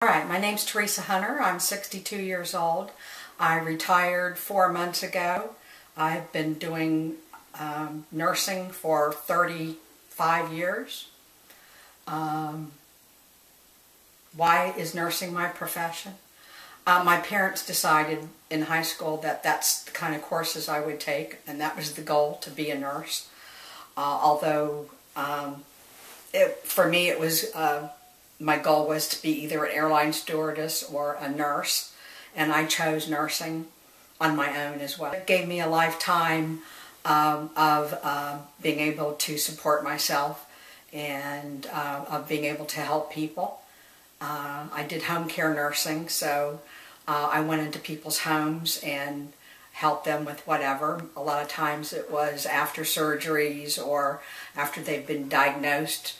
All right, my name's Teresa Hunter. I'm 62 years old. I retired 4 months ago. I've been doing nursing for 35 years. Why is nursing my profession? My parents decided in high school that that's the kind of courses I would take, and that was the goal, to be a nurse. Although for me it was my goal was to be either an airline stewardess or a nurse, and I chose nursing on my own as well. It gave me a lifetime of being able to support myself and of being able to help people. I did home care nursing, so I went into people's homes and helped them with whatever. A lot of times it was after surgeries or after they've been diagnosed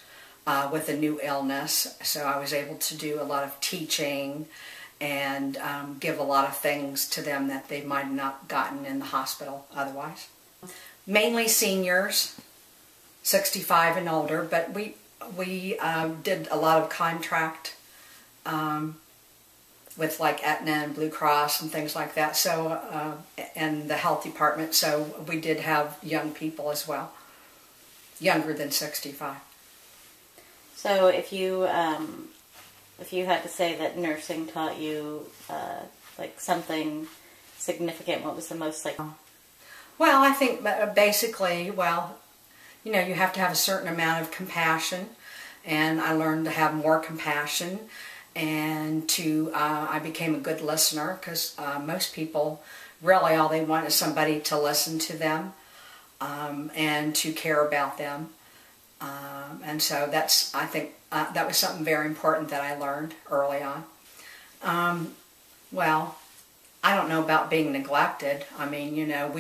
with a new illness, so I was able to do a lot of teaching and give a lot of things to them that they might have not gotten in the hospital otherwise. Mainly seniors, 65 and older, but we did a lot of contract with like Aetna and Blue Cross and things like that, so and the health department, so we did have young people as well, younger than 65. So if you had to say that nursing taught you like something significant, what was the most like? Well, I think basically, well, you know, you have to have a certain amount of compassion, and I learned to have more compassion, and I became a good listener, because most people really all they want is somebody to listen to them and to care about them. And so that's, I think, that was something very important that I learned early on. Well, I don't know about being neglected. I mean, you know,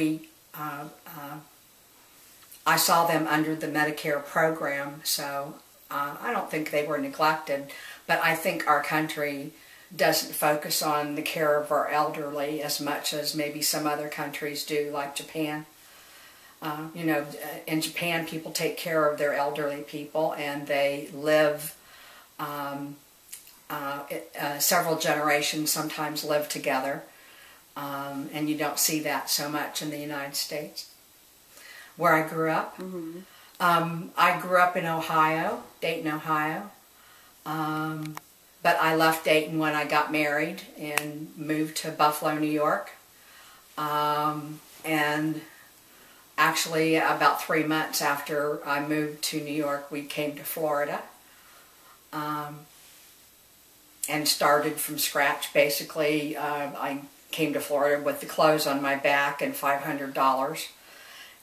I saw them under the Medicare program, so I don't think they were neglected, but I think our country doesn't focus on the care of our elderly as much as maybe some other countries do, like Japan. You know, in Japan, people take care of their elderly people, and they live, several generations sometimes live together, and you don't see that so much in the United States. Where I grew up, I grew up in Ohio, Dayton, Ohio, but I left Dayton when I got married and moved to Buffalo, New York, and actually, about 3 months after I moved to New York, we came to Florida and started from scratch. Basically, I came to Florida with the clothes on my back and $500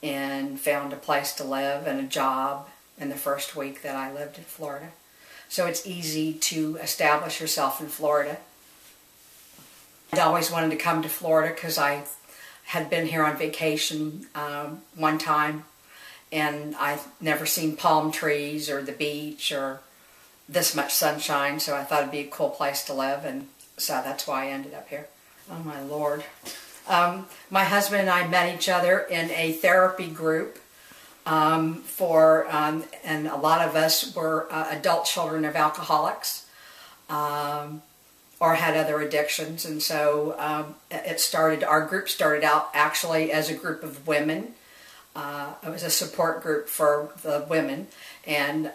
and found a place to live and a job in the first week that I lived in Florida. So it's easy to establish yourself in Florida. I always wanted to come to Florida because I had been here on vacation one time, and I've never seen palm trees or the beach or this much sunshine, so I thought it'd be a cool place to live, and so that's why I ended up here. Oh my Lord. My husband and I met each other in a therapy group and a lot of us were adult children of alcoholics. Or had other addictions, and so our group started out actually as a group of women. It was a support group for the women, and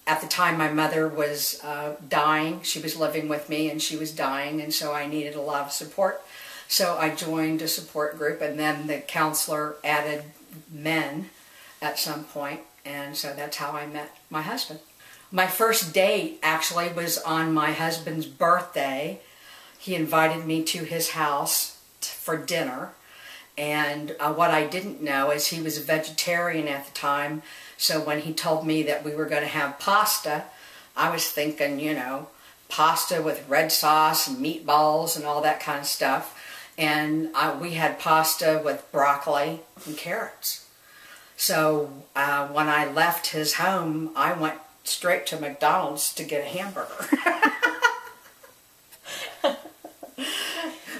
at the time my mother was dying. She was living with me and she was dying, and so I needed a lot of support. So I joined a support group, and then the counselor added men at some point, and so that's how I met my husband. My first date actually was on my husband's birthday. He invited me to his house for dinner, and what I didn't know is he was a vegetarian at the time, so when he told me that we were going to have pasta, I was thinking, you know, pasta with red sauce and meatballs and all that kind of stuff, and we had pasta with broccoli and carrots. So when I left his home, I went straight to McDonald's to get a hamburger.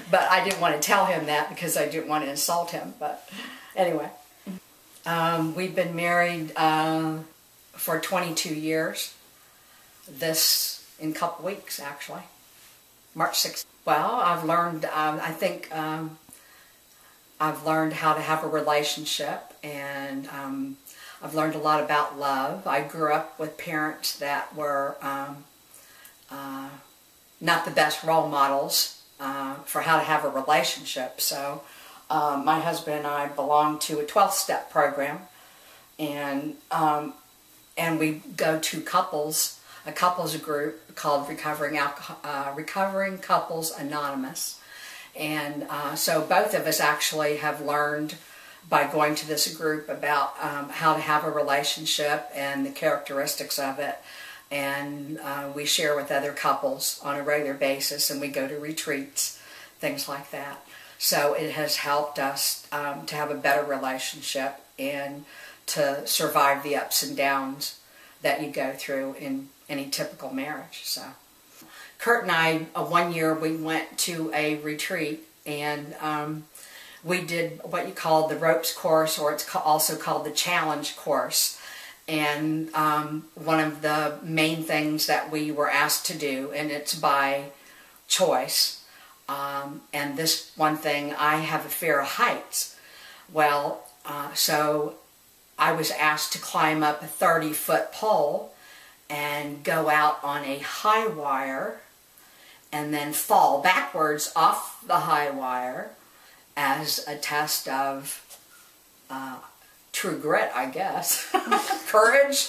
But I didn't want to tell him that because I didn't want to insult him. But anyway, we've been married for 22 years. This in a couple weeks, actually. March 6th. Well, I've learned, I think I've learned how to have a relationship, and I've learned a lot about love. I grew up with parents that were not the best role models for how to have a relationship. So my husband and I belong to a 12-step program, and we go to a couples group called Recovering Couples Anonymous. And so both of us actually have learned by going to this group about how to have a relationship and the characteristics of it. And we share with other couples on a regular basis, and we go to retreats, things like that. So it has helped us to have a better relationship and to survive the ups and downs that you go through in any typical marriage. So Kurt and I, one year we went to a retreat, and we did what you call the ropes course, or it's also called the challenge course. And one of the main things that we were asked to do, and it's by choice, and this one thing, I have a fear of heights. Well, so I was asked to climb up a 30-foot pole and go out on a high wire and then fall backwards off the high wire as a test of true grit, I guess, courage.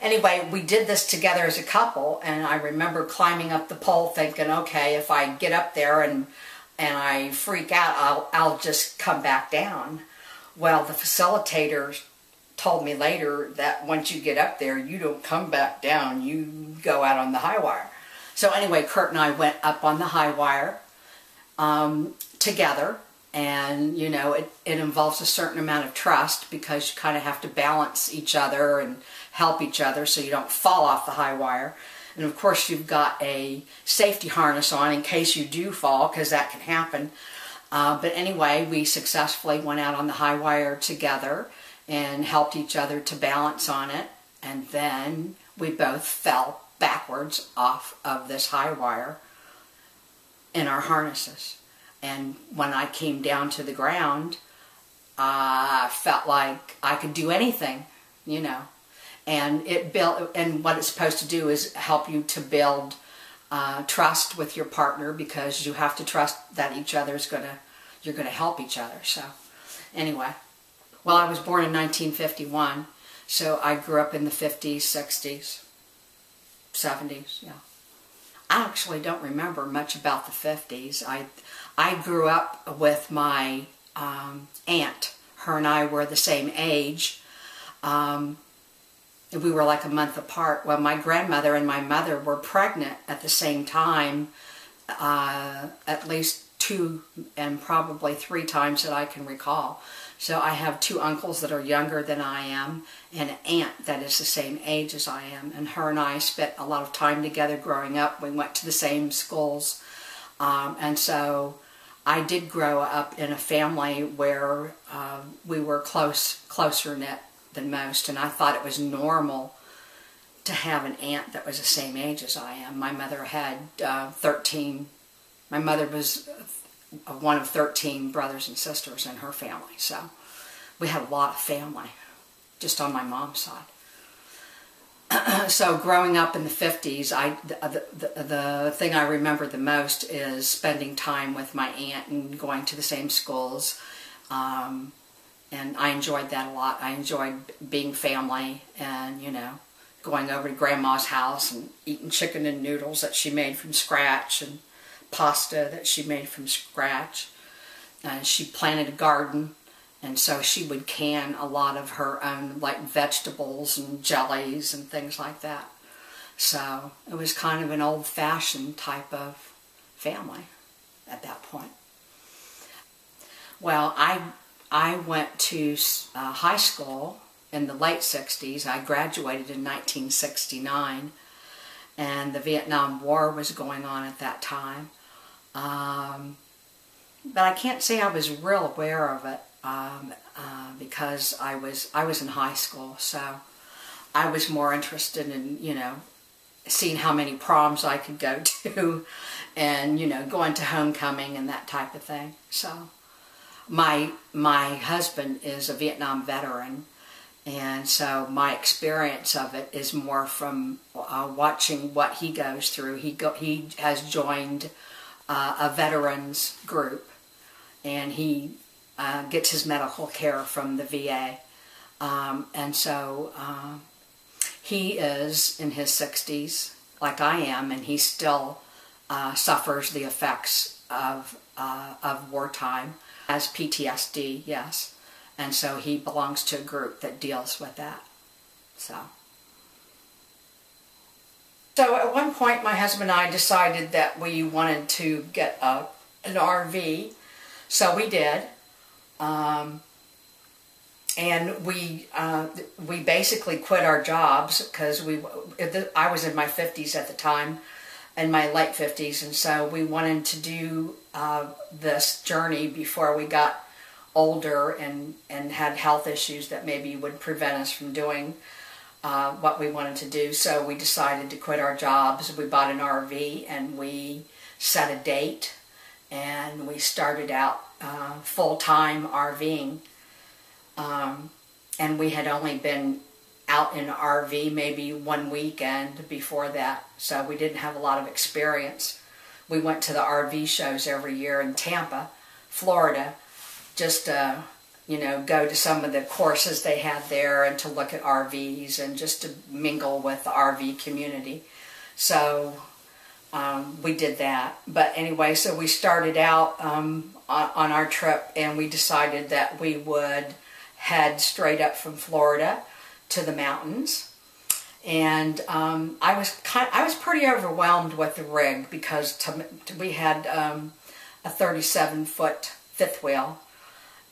Anyway, we did this together as a couple, and I remember climbing up the pole thinking, okay, if I get up there and I freak out, I'll just come back down. Well, the facilitator told me later that once you get up there, you don't come back down, you go out on the high wire. So anyway, Kurt and I went up on the high wire together, and you know, it involves a certain amount of trust, because you kind of have to balance each other and help each other so you don't fall off the high wire. And of course you've got a safety harness on in case you do fall, because that can happen. But anyway, we successfully went out on the high wire together and helped each other to balance on it, and then we both fell backwards off of this high wire in our harnesses. And when I came down to the ground, I felt like I could do anything, you know. And it built, and what it's supposed to do is help you to build trust with your partner, because you have to trust that you're gonna help each other. So anyway, well, I was born in 1951, so I grew up in the 50s, 60s, 70s, yeah. I actually don't remember much about the 50s. I grew up with my aunt. Her and I were the same age. We were like a month apart. Well, my grandmother and my mother were pregnant at the same time, at least 2 and probably 3 times that I can recall. So I have 2 uncles that are younger than I am, and an aunt that is the same age as I am. And her and I spent a lot of time together growing up. We went to the same schools. And so I did grow up in a family where we were closer knit than most. And I thought it was normal to have an aunt that was the same age as I am. My mother had 13. My mother was one of 13 brothers and sisters in her family, so we had a lot of family just on my mom's side. So growing up in the 50s, the thing I remember the most is spending time with my aunt and going to the same schools, and I enjoyed that a lot. I enjoyed being family and, you know, going over to Grandma's house and eating chicken and noodles that she made from scratch, and pasta that she made from scratch. She planted a garden, and so she would can a lot of her own, like, vegetables and jellies and things like that. So it was kind of an old-fashioned type of family at that point. Well, I went to high school in the late 60s. I graduated in 1969, and the Vietnam War was going on at that time. But I can't say I was real aware of it because I was in high school, so I was more interested in, you know, seeing how many proms I could go to, and going to homecoming and that type of thing. So my husband is a Vietnam veteran, and so my experience of it is more from watching what he goes through. He has joined a veterans group, and he gets his medical care from the VA. And so he is in his 60s, like I am, and he still suffers the effects of wartime, as PTSD, yes. And so he belongs to a group that deals with that. So at one point, my husband and I decided that we wanted to get an RV. So we did. And we basically quit our jobs because I was in my 50s at the time, in my late 50s, and so we wanted to do this journey before we got older and had health issues that maybe would prevent us from doing what we wanted to do. So we decided to quit our jobs. We bought an RV and we set a date, and we started out full-time RVing. And we had only been out in an RV maybe one weekend before that, so we didn't have a lot of experience. We went to the RV shows every year in Tampa, Florida, just to, go to some of the courses they had there and to look at RVs and just to mingle with the RV community. So we did that. But anyway, so we started out on our trip, and we decided that we would head straight up from Florida to the mountains. And I was pretty overwhelmed with the rig because we had a 37-foot fifth wheel,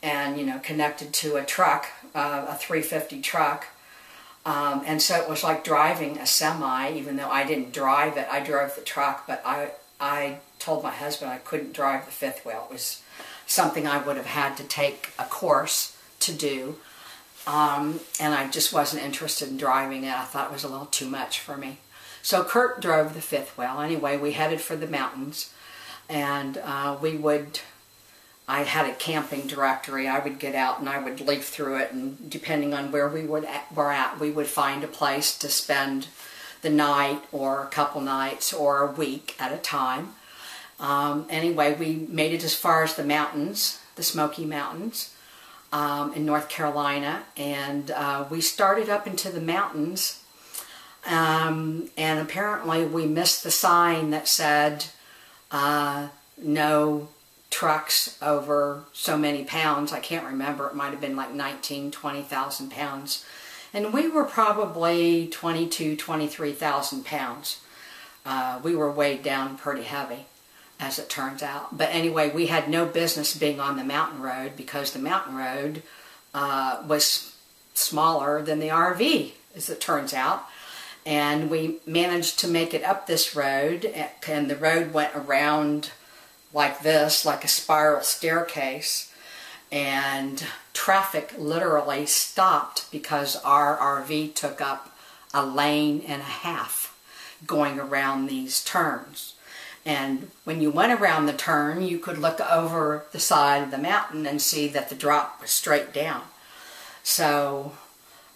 and connected to a truck, a 350 truck. And so it was like driving a semi, even though I didn't drive it. I drove the truck, but I told my husband I couldn't drive the fifth wheel. It was something I would have had to take a course to do, and I just wasn't interested in driving it. I thought it was a little too much for me. So Kurt drove the fifth wheel. Anyway, we headed for the mountains, and I had a camping directory. I would get out and I would leaf through it, and depending on where we were at, we would find a place to spend the night or a couple nights or a week at a time. Anyway, we made it as far as the mountains, the Smoky Mountains, in North Carolina, and we started up into the mountains, and apparently we missed the sign that said no trucks over so many pounds. I can't remember, it might have been like 20,000 pounds, and we were probably 23,000 pounds. We were weighed down pretty heavy, as it turns out. But anyway, we had no business being on the mountain road because the mountain road was smaller than the RV, as it turns out. And we managed to make it up this road, and the road went around like this, like a spiral staircase, and traffic literally stopped because our RV took up a lane and a half going around these turns. And when you went around the turn, you could look over the side of the mountain and see that the drop was straight down. So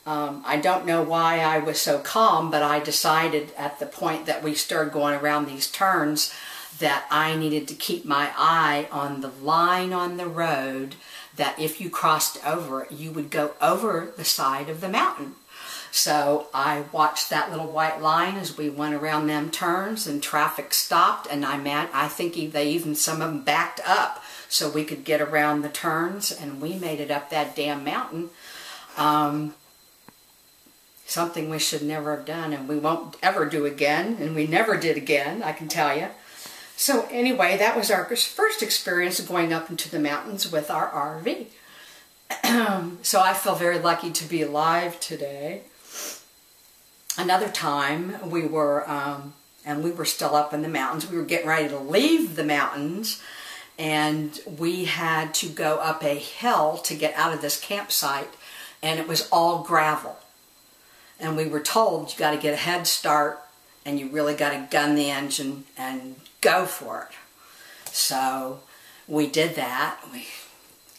I don't know why I was so calm, but I decided at the point that we started going around these turns that I needed to keep my eye on the line on the road, that if you crossed over it, you would go over the side of the mountain. So I watched that little white line as we went around them turns, and traffic stopped, and I think some of them backed up so we could get around the turns, and we made it up that damn mountain. Something we should never have done, and we won't ever do again, and we never did again, I can tell you. So anyway, that was our first experience going up into the mountains with our RV. So I feel very lucky to be alive today. Another time we were still up in the mountains. We were getting ready to leave the mountains, and we had to go up a hill to get out of this campsite, and it was all gravel. And we were told you got to get a head start and you really got to gun the engine and go for it. So we did that. We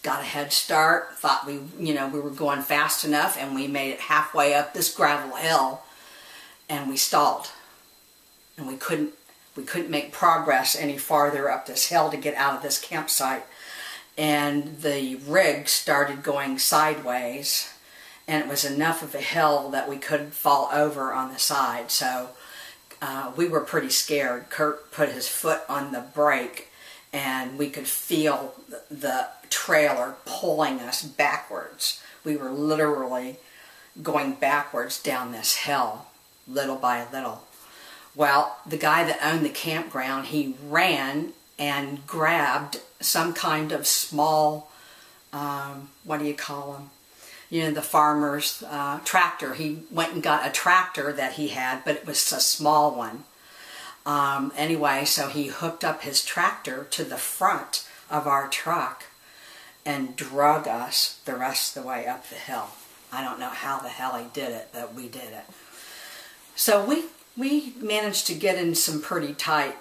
got a head start, thought we were going fast enough, and we made it halfway up this gravel hill, and we stalled. And we couldn't make progress any farther up this hill to get out of this campsite. And the rig started going sideways, and it was enough of a hill that we could fall over on the side. So we were pretty scared. Kurt put his foot on the brake, and we could feel the trailer pulling us backwards. We were literally going backwards down this hill, little by little. Well, the guy that owned the campground, he ran and grabbed some kind of small, what do you call them? You know, the farmer's tractor. He went and got a tractor that he had, but it was a small one. Anyway, so he hooked up his tractor to the front of our truck and drug us the rest of the way up the hill. I don't know how the hell he did it, but we did it. So we managed to get in some pretty tight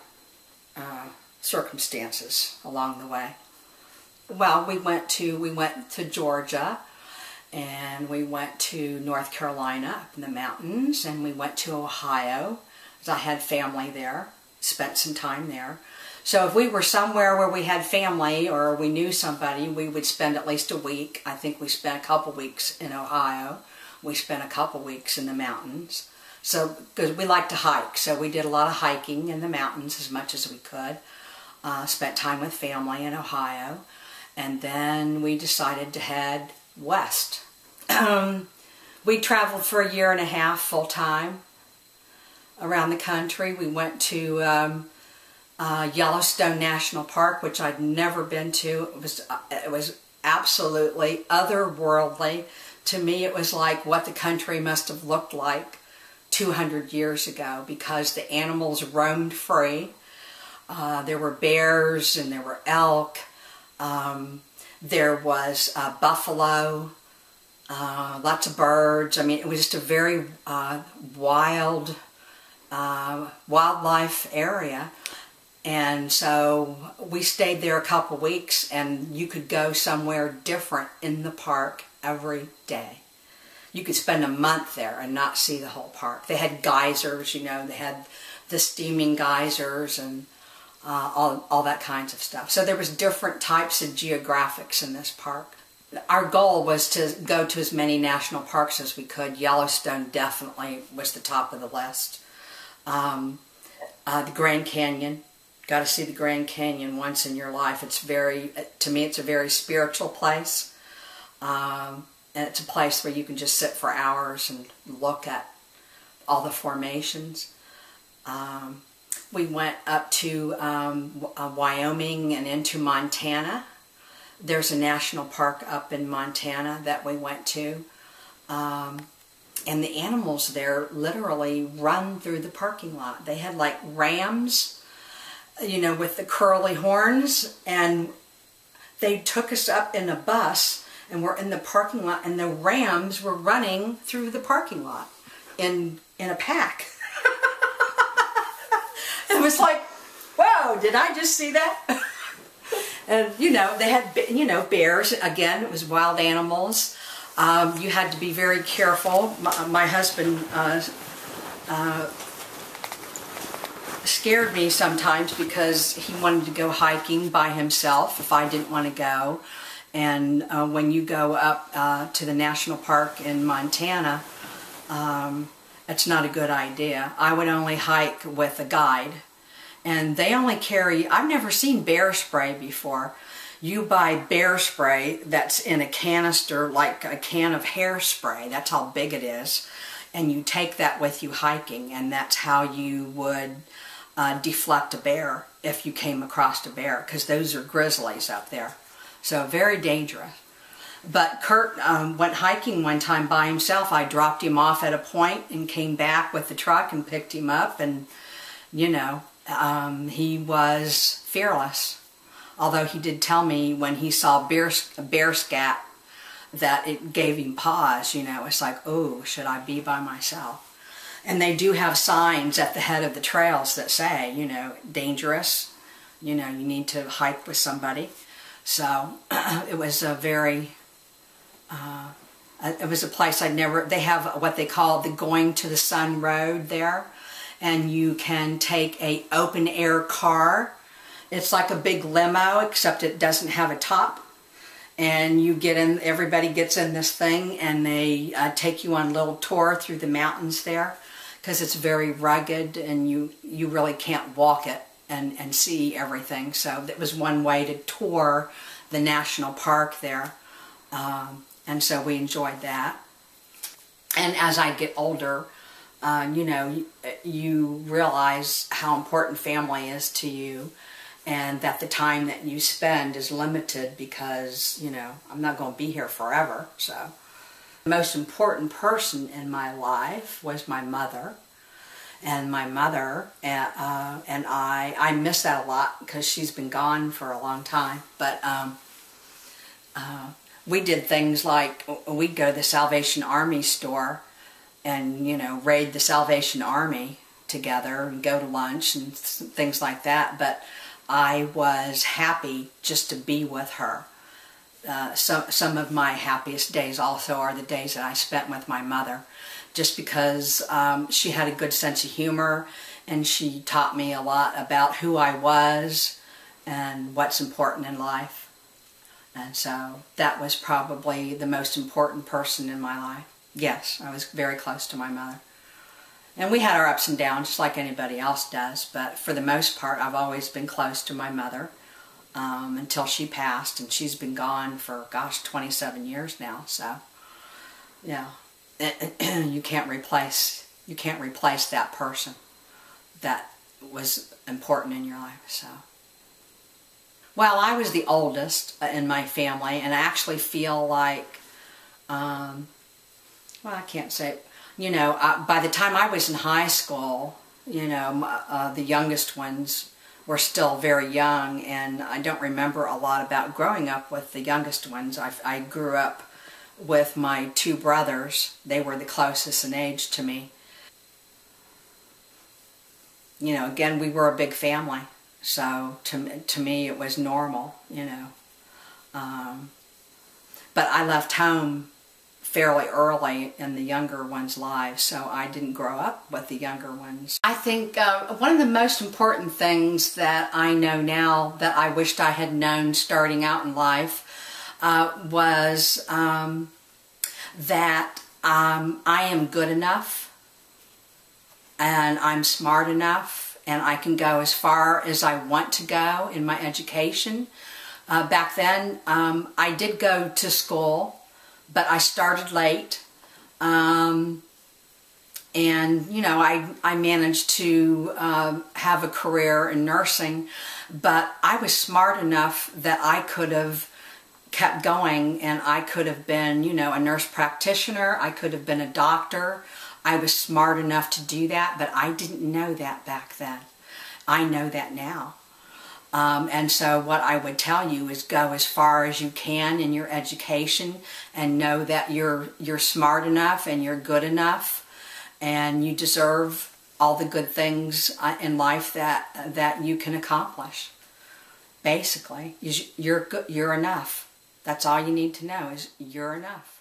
circumstances along the way. Well, we went to Georgia, and we went to North Carolina up in the mountains, and we went to Ohio, because I had family there, spent some time there. So if we were somewhere where we had family or we knew somebody, we would spend at least a week. I think we spent a couple weeks in Ohio. We spent a couple weeks in the mountains. So, because we like to hike, so we did a lot of hiking in the mountains as much as we could. Spent time with family in Ohio. And then we decided to head west. We traveled for a year and a half full-time around the country. We went to Yellowstone National Park, which I'd never been to. It was absolutely otherworldly. To me, it was like what the country must have looked like 200 years ago, because the animals roamed free. There were bears and there were elk. There was buffalo, lots of birds. I mean, it was just a very wild wildlife area. And so we stayed there a couple weeks, and you could go somewhere different in the park every day. You could spend a month there and not see the whole park. They had geysers, you know, they had the steaming geysers and all that kinds of stuff. So there was different types of geographics in this park. Our goal was to go to as many national parks as we could. Yellowstone definitely was the top of the list. The Grand Canyon. Got to see the Grand Canyon once in your life. It's to me, it's a very spiritual place. And it's a place where you can just sit for hours and look at all the formations. We went up to Wyoming and into Montana. There's a national park up in Montana that we went to. And the animals there literally run through the parking lot. They had like rams, you know, with the curly horns, and they took us up in a bus, and we're in the parking lot, and the rams were running through the parking lot in a pack. It was like, whoa, did I just see that? And, you know, they had, you know, bears. Again, it was wild animals. You had to be very careful. My husband scared me sometimes because he wanted to go hiking by himself if I didn't want to go. And when you go up to the national park in Montana, it's not a good idea. I would only hike with a guide. And they only carry, I've never seen bear spray before. You buy bear spray that's in a canister, like a can of hairspray. That's how big it is. And you take that with you hiking, and that's how you would deflect a bear if you came across a bear, because those are grizzlies up there. So very dangerous. But Kurt went hiking one time by himself. I dropped him off at a point and came back with the truck and picked him up, and, you know, he was fearless. Although he did tell me when he saw a bear scat that it gave him pause, you know. It's like, oh, should I be by myself? And they do have signs at the head of the trails that say, you know, dangerous, you know, you need to hike with somebody. So it was a very, it was a place I'd never, they have what they call the Going to the Sun Road there. And you can take a open air car. It's like a big limo, except it doesn't have a top. And you get in, everybody gets in this thing, and they take you on a little tour through the mountains there, because it's very rugged and you really can't walk it and see everything. So that was one way to tour the national park there. And so we enjoyed that. And as I get older, you know, you realize how important family is to you, and that the time that you spend is limited because, you know, I'm not going to be here forever. So the most important person in my life was my mother. And my mother and I miss that a lot because she's been gone for a long time. But we did things like we'd go to the Salvation Army store and, you know, raid the Salvation Army together and go to lunch and things like that. But I was happy just to be with her. Some of my happiest days also are the days that I spent with my mother, just because she had a good sense of humor, and she taught me a lot about who I was and what's important in life. And so that was probably the most important person in my life. Yes, I was very close to my mother. And we had our ups and downs, just like anybody else does, but for the most part, I've always been close to my mother until she passed, and she's been gone for, gosh, 27 years now. So, yeah, you can't replace that person that was important in your life. So, well, I was the oldest in my family, and I actually feel like, well, I can't say. You know, by the time I was in high school, you know, the youngest ones were still very young, and I don't remember a lot about growing up with the youngest ones. I grew up with my two brothers. They were the closest in age to me. You know, again, we were a big family, so to me it was normal, you know. But I left home fairly early in the younger ones' lives, so I didn't grow up with the younger ones. I think one of the most important things that I know now that I wished I had known starting out in life was that I am good enough, and I'm smart enough, and I can go as far as I want to go in my education. Back then, I did go to school, but I started late, and, you know, I managed to have a career in nursing, but I was smart enough that I could have kept going, and I could have been, you know, a nurse practitioner, I could have been a doctor. I was smart enough to do that, but I didn't know that back then. I know that now. And so what I would tell you is go as far as you can in your education, and know that you're smart enough and you're good enough, and you deserve all the good things in life that you can accomplish. Basically, you're enough. That's all you need to know, is you're enough.